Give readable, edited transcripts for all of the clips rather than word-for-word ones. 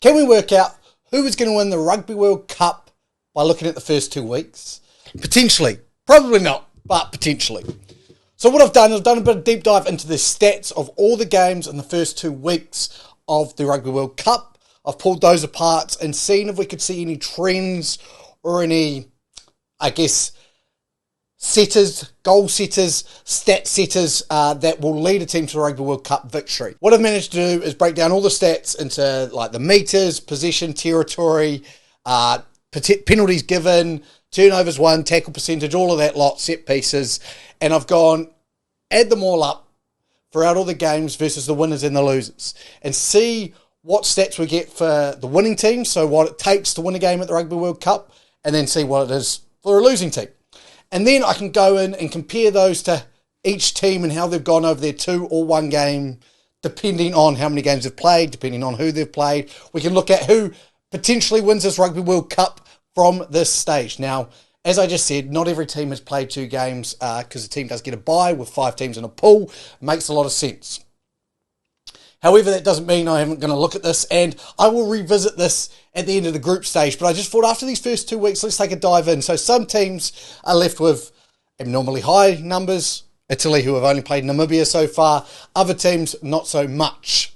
Can we work out who is going to win the Rugby World Cup by looking at the first 2 weeks? Potentially. Probably not, but potentially. So what I've done is I've done a bit of deep dive into the stats of all the games in the first 2 weeks of the Rugby World Cup. I've pulled those apart and seen if we could see any trends or any, setters, goal setters, stat setters that will lead a team to a Rugby World Cup victory. What I've managed to do is break down all the stats into like the meters, possession, territory, penalties given, turnovers won, tackle percentage, all of that lot, set pieces, and I've gone, add them all up throughout all the games versus the winners and the losers, and see what stats we get for the winning team, so what it takes to win a game at the Rugby World Cup, and then see what it is for a losing team. And then I can go in and compare those to each team and how they've gone over their 2 or 1 game, depending on how many games they've played, depending on who they've played. We can look at who potentially wins this Rugby World Cup from this stage. Now, as I just said, not every team has played 2 games because the team does get a bye with 5 teams in a pool. Makes a lot of sense. However, that doesn't mean I am going to look at this, and I will revisit this at the end of the group stage. But I just thought after these first 2 weeks, let's take a dive in. So some teams are left with abnormally high numbers. Italy, who have only played Namibia so far. Other teams, not so much.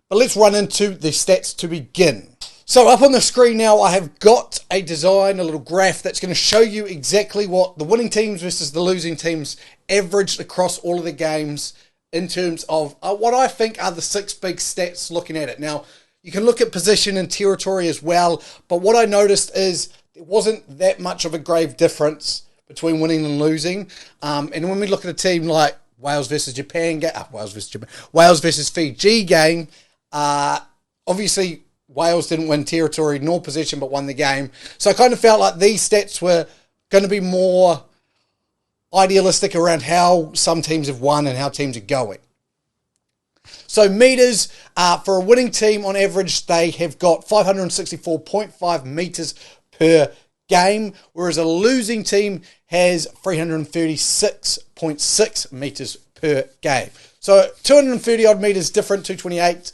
But let's run into the stats to begin. So up on the screen now, I have got a design, a little graph that's going to show you exactly what the winning teams versus the losing teams averaged across all of the games in terms of what I think are the 6 big stats looking at it. Now, you can look at position and territory as well, but what I noticed is there wasn't that much of a grave difference between winning and losing. And when we look at a team like Wales versus Fiji game, obviously Wales didn't win territory nor position but won the game. So I kind of felt like these stats were going to be more idealistic around how some teams have won and how teams are going. So meters, for a winning team on average, they have got 564.5 meters per game, whereas a losing team has 336.6 meters per game. So 230 odd meters different, 228.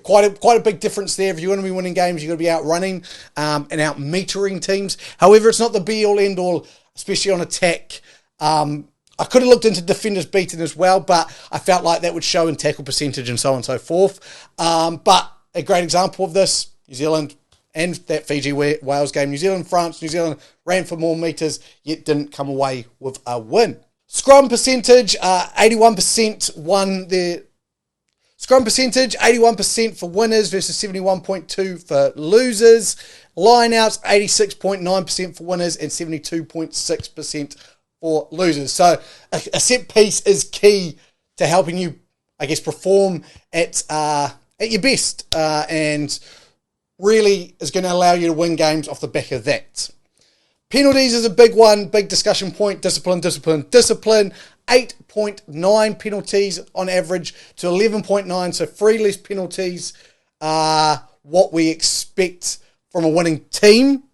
Quite a big difference there. If you're going to be winning games, you're going to be out running and out metering teams. However, it's not the be all end all, especially on attack. I could have looked into defenders beaten as well, but I felt like that would show in tackle percentage and so on and so forth. But a great example of this, New Zealand and that Fiji-Wales game. New Zealand, France, New Zealand ran for more metres, yet didn't come away with a win. Scrum percentage, 81% won their... Scrum percentage, 81% for winners versus 71.2% for losers. Line-outs, 86.9% for winners and 72.6% for losers. So a set piece is key to helping you, perform at your best and really is going to allow you to win games off the back of that. Penalties is a big one, big discussion point. Discipline. 8.9 penalties on average to 11.9. So 3 less penalties are what we expect from a winning team.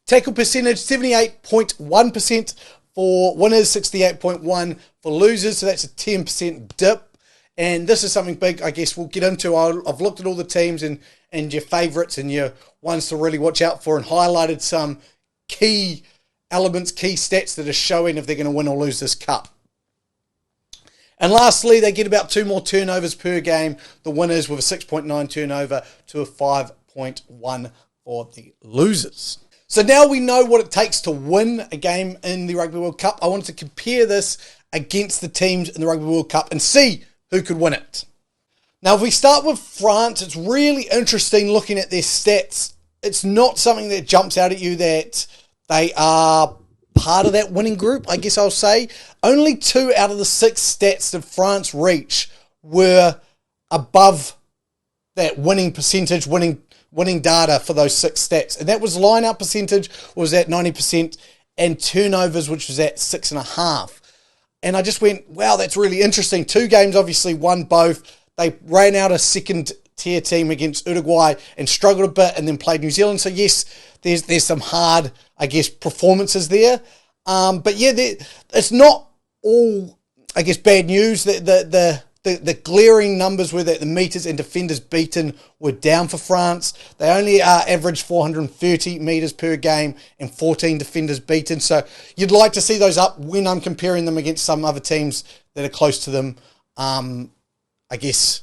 Tackle percentage, 78.1% for winners, 68.1% for losers. So that's a 10% dip. And this is something big, we'll get into. I've looked at all the teams and your favourites and your ones to really watch out for and highlighted some key elements, key stats that are showing if they're going to win or lose this cup. And lastly, they get about 2 more turnovers per game. The winners with a 6.9 turnover to a 5.1 for the losers. So now we know what it takes to win a game in the Rugby World Cup. I wanted to compare this against the teams in the Rugby World Cup and see who could win it. Now, if we start with France, it's really interesting looking at their stats. It's not something that jumps out at you that they are part of that winning group, I'll say. Only 2 out of the 6 stats that France reached were above that winning percentage, winning data for those 6 stats. And that was line-out percentage was at 90% and turnovers, which was at 6.5%. And I just went, wow, that's really interesting. 2 games obviously won both. They ran out a second-tier team against Uruguay and struggled a bit and then played New Zealand. So, yes, there's some hard, performances there. But, yeah, it's not all, bad news. The the glaring numbers were that the metres and defenders beaten were down for France. They only averaged 430 metres per game and 14 defenders beaten. So you'd like to see those up when I'm comparing them against some other teams that are close to them, I guess,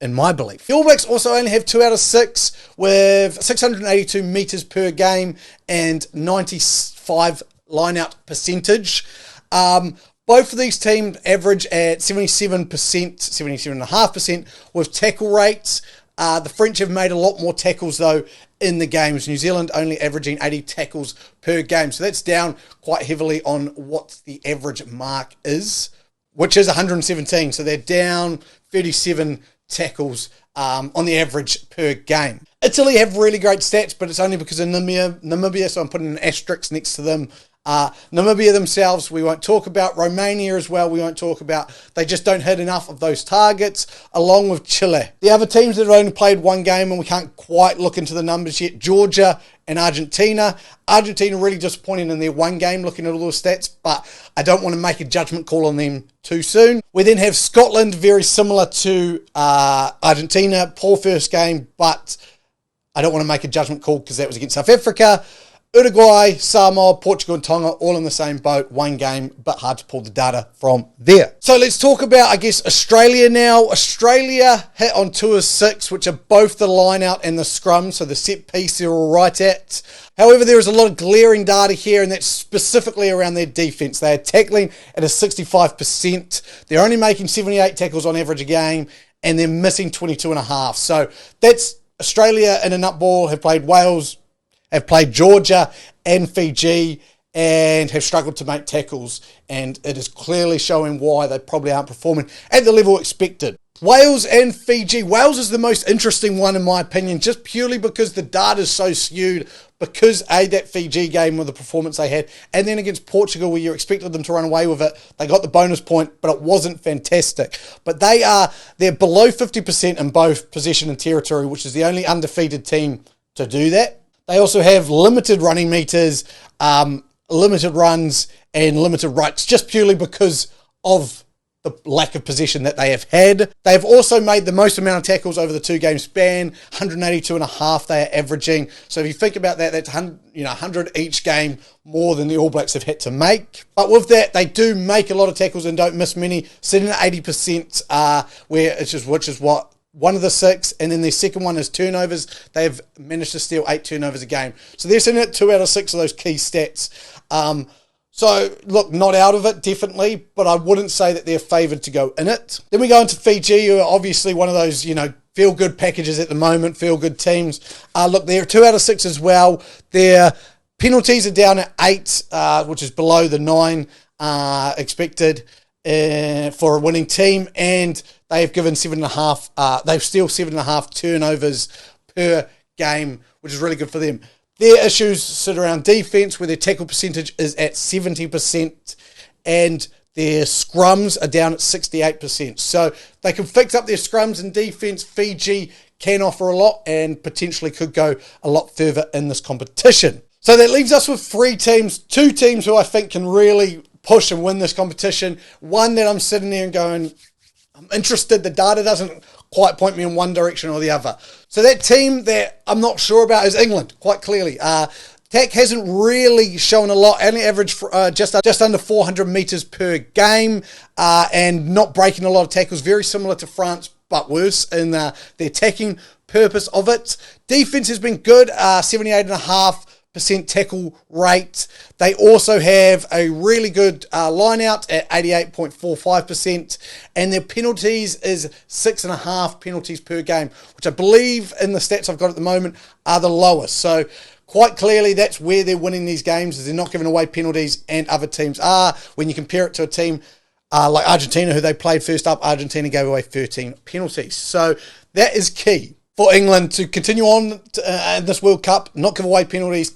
in my belief. The All Blacks also only have 2 out of 6 with 682 metres per game and 95 line-out percentage. Both of these teams average at 77%, 77.5% with tackle rates. The French have made a lot more tackles, though, in the games. New Zealand only averaging 80 tackles per game. So that's down quite heavily on what the average mark is, which is 117. So they're down 37 tackles on the average per game. Italy have really great stats, but it's only because of Namibia, so I'm putting an asterisk next to them. Namibia themselves, we won't talk about. Romania as well, we won't talk about. They just don't hit enough of those targets, along with Chile. The other teams that have only played one game, and we can't quite look into the numbers yet, Georgia and Argentina. Argentina really disappointing in their one game, looking at all the stats, but I don't want to make a judgment call on them too soon. We then have Scotland, very similar to Argentina. Poor first game, but I don't want to make a judgment call because that was against South Africa. Uruguay, Samoa, Portugal and Tonga, all in the same boat, one game, but hard to pull the data from there. So let's talk about, I guess, Australia now. Australia hit on 2 of 6, which are both the line out and the scrum, so the set piece they're all right at. However, there is a lot of glaring data here, and that's specifically around their defence. They are tackling at a 65%. They're only making 78 tackles on average a game, and they're missing 22.5. So that's Australia in a nutball, have played Wales, have played Georgia and Fiji, and have struggled to make tackles, and it is clearly showing why they probably aren't performing at the level expected. Wales and Fiji. Wales is the most interesting one in my opinion, just purely because the data is so skewed, because that Fiji game with the performance they had, and then against Portugal where you expected them to run away with it, they got the bonus point, but it wasn't fantastic. But they're below 50% in both possession and territory, which is the only undefeated team to do that. They also have limited running meters, limited runs, and limited rights, just purely because of the lack of possession that they have had. They've also made the most amount of tackles over the 2-game span, 182.5 they are averaging. So if you think about that, that's 100 each game more than the All Blacks have had to make. But with that, they do make a lot of tackles and don't miss many, sitting at 80%, which is what? One of the 6, and then their second one is turnovers. They've managed to steal 8 turnovers a game. So they're sitting at 2 out of 6 of those key stats. So, look, not out of it, definitely, but I wouldn't say that they're favoured to go in it. Then we go into Fiji, who are obviously one of those, feel-good packages at the moment, feel-good teams. Look, they're 2 out of 6 as well. Their penalties are down at 8, which is below the 9 expected for a winning team, and they've given 7.5. They've still 7.5 turnovers per game, which is really good for them. Their issues sit around defense, where their tackle percentage is at 70%, and their scrums are down at 68%. So they can fix up their scrums and defense. Fiji can offer a lot and potentially could go a lot further in this competition. So that leaves us with 3 teams, 2 teams who I think can really push and win this competition. One that I'm sitting there and going, I'm interested. The data doesn't quite point me in one direction or the other. So that team that I'm not sure about is England, quite clearly. Tack hasn't really shown a lot. Only averaged just under 400 metres per game, and not breaking a lot of tackles. Very similar to France, but worse in their attacking purpose of it. Defence has been good, 78.5% tackle rate. They also have a really good line out at 88.45%, and their penalties is 6.5 penalties per game, which I believe in the stats I've got at the moment are the lowest. So quite clearly that's where they're winning these games, is they're not giving away penalties, and other teams are. When you compare it to a team like Argentina, who they played first up, Argentina gave away 13 penalties. So that is key for England to continue on in this World Cup, not give away penalties,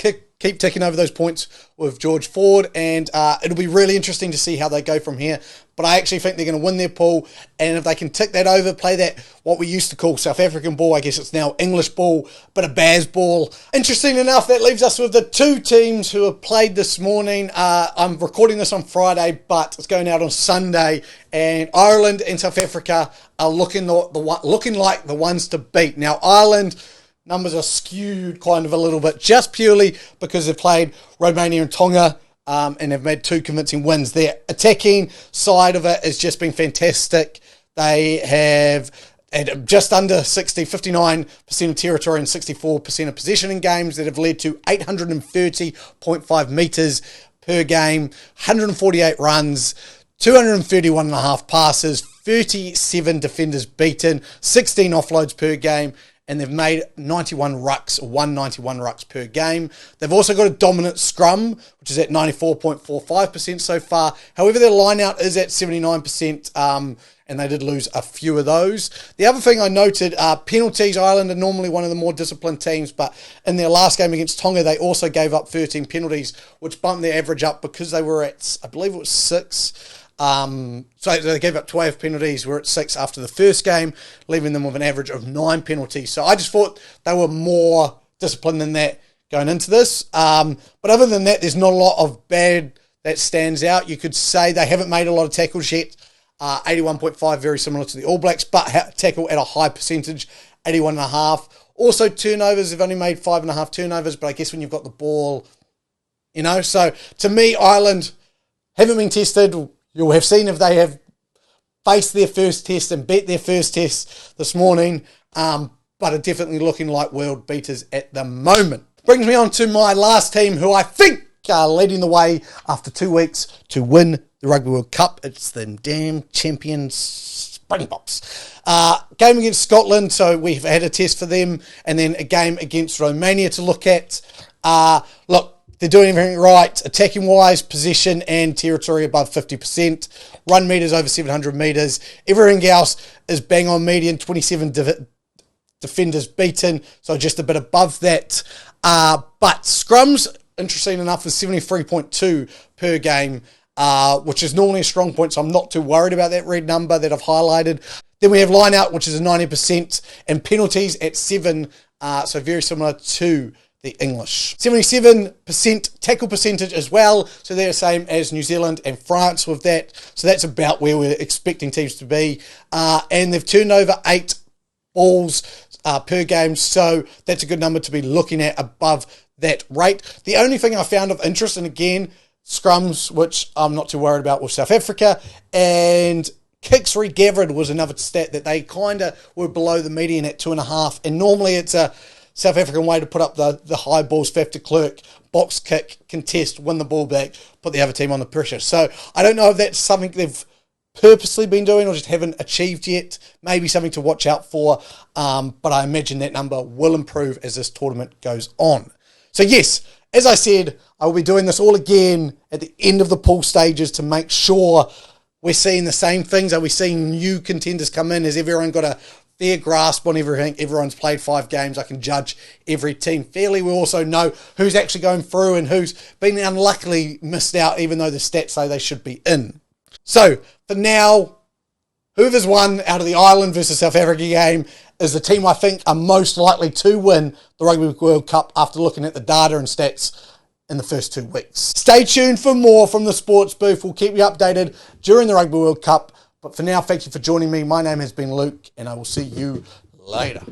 keep ticking over those points with George Ford, and it'll be really interesting to see how they go from here. But I actually think they're going to win their pool, and if they can tick that over, play that, what we used to call South African ball, I guess it's now English ball, but a Baz ball. Interesting enough, that leaves us with the two teams who have played this morning. I'm recording this on Friday, but it's going out on Sunday, and Ireland and South Africa are looking like the ones to beat. Now, Ireland numbers are skewed kind of a little bit, just purely because they've played Romania and Tonga, and they've made two convincing wins. Their attacking side of it has just been fantastic. They have had just under 59% of territory and 64% of possession in games that have led to 830.5 metres per game, 148 runs, 231.5 passes, 37 defenders beaten, 16 offloads per game, and they've made 91 rucks per game. They've also got a dominant scrum, which is at 94.45% so far. However, their line-out is at 79%, and they did lose a few of those. The other thing I noted, penalties. Ireland are normally one of the more disciplined teams, but in their last game against Tonga, they also gave up 13 penalties, which bumped their average up because they were at, I believe it was 6. So they gave up 12 penalties. We're at 6 after the first game, leaving them with an average of 9 penalties. So I just thought they were more disciplined than that going into this. But other than that, there's not a lot of bad that stands out. You could say they haven't made a lot of tackles yet. 81.5, very similar to the All Blacks, but tackle at a high percentage, 81.5. Also, turnovers, they've only made 5.5 turnovers, but I guess when you've got the ball, So to me, Ireland haven't been tested. You'll have seen if they have faced their first test and beat their first test this morning, but are definitely looking like world beaters at the moment. Brings me on to my last team, who I think are leading the way after 2 weeks to win the Rugby World Cup. It's the damn champions Springboks. Game against Scotland, so we've had a test for them, and then a game against Romania to look at. Look, they're doing everything right, attacking-wise, possession and territory above 50%, run metres over 700 metres. Everything else is bang on median, 27 defenders beaten, so just a bit above that. But scrums, interesting enough, is 73.2 per game, which is normally a strong point, so I'm not too worried about that red number that I've highlighted. Then we have line-out, which is a 90%, and penalties at 7, so very similar to the English. 77% tackle percentage as well, so they're the same as New Zealand and France with that, so that's about where we're expecting teams to be. And they've turned over 8 balls per game, so that's a good number to be looking at above that rate. The only thing I found of interest, and again, scrums, which I'm not too worried about with South Africa, and kicks regathered was another stat that they kind of were below the median at 2.5, and normally it's a South African way to put up the high balls, Faf de Klerk, box kick, contest, win the ball back, put the other team on the pressure. So I don't know if that's something they've purposely been doing or just haven't achieved yet. Maybe something to watch out for, but I imagine that number will improve as this tournament goes on. So yes, as I said, I will be doing this all again at the end of the pool stages to make sure we're seeing the same things. Are we seeing new contenders come in? Has everyone got a fair grasp on everything? Everyone's played 5 games. I can judge every team fairly. We also know who's actually going through and who's been unluckily missed out, even though the stats say they should be in. So for now, whoever's won out of the Ireland versus South Africa game is the team I think are most likely to win the Rugby World Cup after looking at the data and stats in the first 2 weeks. Stay tuned for more from the Sports Booth. We'll keep you updated during the Rugby World Cup. But for now, thank you for joining me. My name has been Luke, and I will see you later.